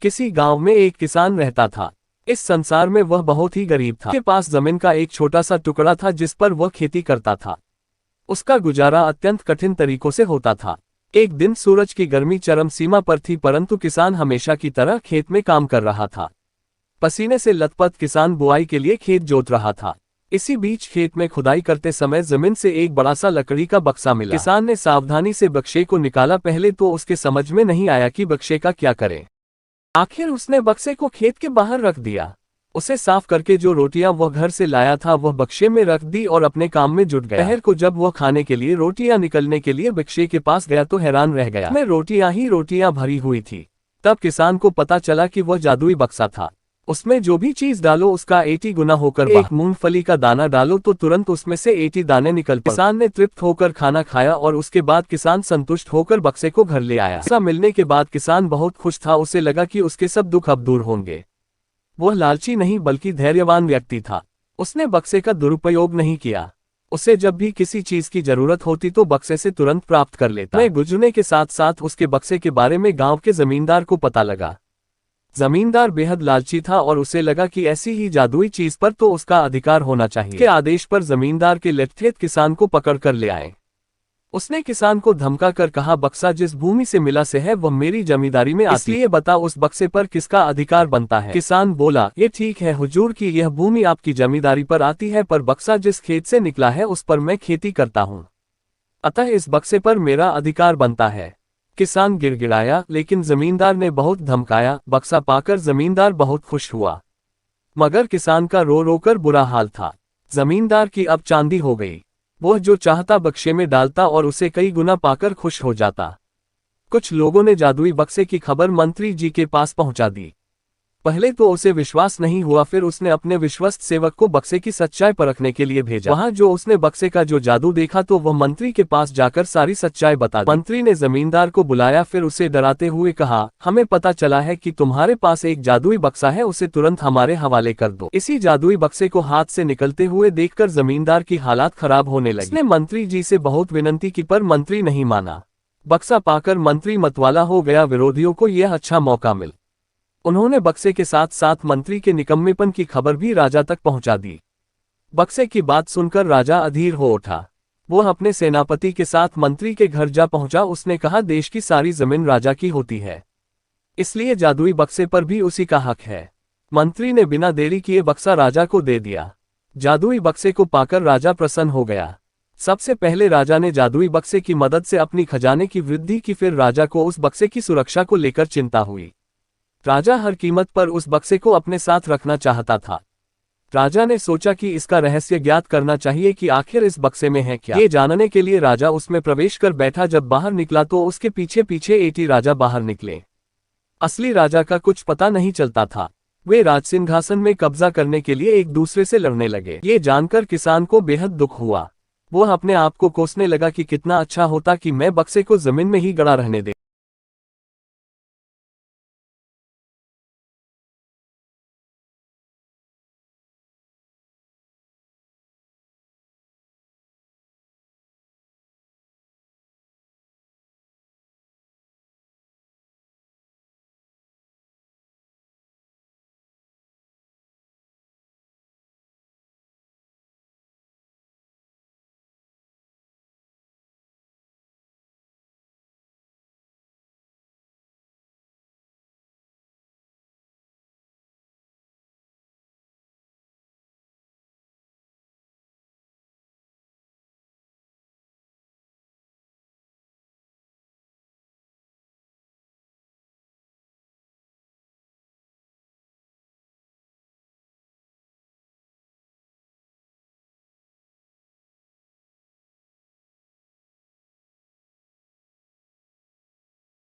किसी गांव में एक किसान रहता था। इस संसार में वह बहुत ही गरीब था। उसके पास जमीन का एक छोटा सा टुकड़ा था जिस पर वह खेती करता था। उसका गुजारा अत्यंत कठिन तरीकों से होता था। एक दिन सूरज की गर्मी चरम सीमा पर थी, परंतु किसान हमेशा की तरह खेत में काम कर रहा था। पसीने से लथपथ किसान बुआई के लिए खेत जोत रहा था। इसी बीच खेत में खुदाई करते समय जमीन से एक बड़ा सा लकड़ी का बक्सा मिला। किसान ने सावधानी से बक्से को निकाला। पहले तो उसके समझ में नहीं आया कि बक्से का क्या करे। आखिर उसने बक्से को खेत के बाहर रख दिया। उसे साफ करके जो रोटियां वह घर से लाया था वह बक्से में रख दी और अपने काम में जुट गया। दोपहर को जब वह खाने के लिए रोटियां निकलने के लिए बक्से के पास गया तो हैरान रह गया। उसमें रोटियां ही रोटियां भरी हुई थी। तब किसान को पता चला कि वह जादुई बक्सा था। उसमें जो भी चीज डालो उसका 80 गुना होकर एक मूंगफली का दाना डालो तो तुरंत उसमें से 80 दाने निकल पड़े। किसान ने तृप्त होकर खाना खाया और उसके बाद किसान संतुष्ट होकर बक्से को घर ले आया। बक्सा मिलने के बाद किसान बहुत खुश था। उसे लगा कि उसके सब दुख अब दूर होंगे। वह लालची नहीं बल्कि धैर्यवान व्यक्ति था। उसने बक्से का दुरुपयोग नहीं किया। उसे जब भी किसी चीज की जरूरत होती तो बक्से से तुरंत प्राप्त कर लेता। समय गुजरने के साथ साथ उसके बक्से के बारे में गांव के जमींदार को पता लगा। जमींदार बेहद लालची था और उसे लगा कि ऐसी ही जादुई चीज पर तो उसका अधिकार होना चाहिए। के आदेश पर जमींदार के लेफ्टेनेंट किसान को पकड़ कर ले आए। उसने किसान को धमका कर कहा, बक्सा जिस भूमि से मिला से है वह मेरी जमींदारी में आती है, इसलिए बता उस बक्से पर किसका अधिकार बनता है। किसान बोला, ये ठीक है हुजूर की यह भूमि आपकी जमींदारी पर आती है, पर बक्सा जिस खेत से निकला है उस पर मैं खेती करता हूँ, अतः इस बक्से पर मेरा अधिकार बनता है। किसान गिड़गिड़ाया, लेकिन जमींदार ने बहुत धमकाया। बक्सा पाकर जमींदार बहुत खुश हुआ, मगर किसान का रो रो कर बुरा हाल था। जमींदार की अब चांदी हो गई। वह जो चाहता बक्से में डालता और उसे कई गुना पाकर खुश हो जाता। कुछ लोगों ने जादुई बक्से की खबर मंत्री जी के पास पहुंचा दी। पहले तो उसे विश्वास नहीं हुआ, फिर उसने अपने विश्वस्त सेवक को बक्से की सच्चाई परखने के लिए भेजा। वहां जो उसने बक्से का जो जादू देखा तो वह मंत्री के पास जाकर सारी सच्चाई बता दी। मंत्री ने जमींदार को बुलाया, फिर उसे डराते हुए कहा, हमें पता चला है कि तुम्हारे पास एक जादुई बक्सा है, उसे तुरंत हमारे हवाले कर दो। इसी जादुई बक्से को हाथ से निकलते हुए देखकर जमींदार की हालात खराब होने लगी। उसने मंत्री जी से बहुत विनती की, पर मंत्री नहीं माना। बक्सा पाकर मंत्री मतवाला हो गया। विरोधियों को यह अच्छा मौका मिला। उन्होंने बक्से के साथ साथ मंत्री के निकम्मेपन की खबर भी राजा तक पहुंचा दी। बक्से की बात सुनकर राजा अधीर हो उठा। वह अपने सेनापति के साथ मंत्री के घर जा पहुंचा। उसने कहा, देश की सारी जमीन राजा की होती है, इसलिए जादुई बक्से पर भी उसी का हक है। मंत्री ने बिना देरी किए बक्सा राजा को दे दिया। जादुई बक्से को पाकर राजा प्रसन्न हो गया। सबसे पहले राजा ने जादुई बक्से की मदद से अपनी खजाने की वृद्धि की, फिर राजा को उस बक्से की सुरक्षा को लेकर चिंता हुई। राजा हर कीमत पर उस बक्से को अपने साथ रखना चाहता था। राजा ने सोचा कि इसका रहस्य ज्ञात करना चाहिए कि आखिर इस बक्से में है क्या। ये जानने के लिए राजा उसमें प्रवेश कर बैठा। जब बाहर निकला तो उसके पीछे पीछे 80 राजा बाहर निकले। असली राजा का कुछ पता नहीं चलता था। वे राजसिंहासन में कब्जा करने के लिए एक दूसरे से लड़ने लगे। ये जानकर किसान को बेहद दुख हुआ। वह अपने आप को कोसने लगा कि कितना अच्छा होता कि मैं बक्से को जमीन में ही गड़ा रहने दे।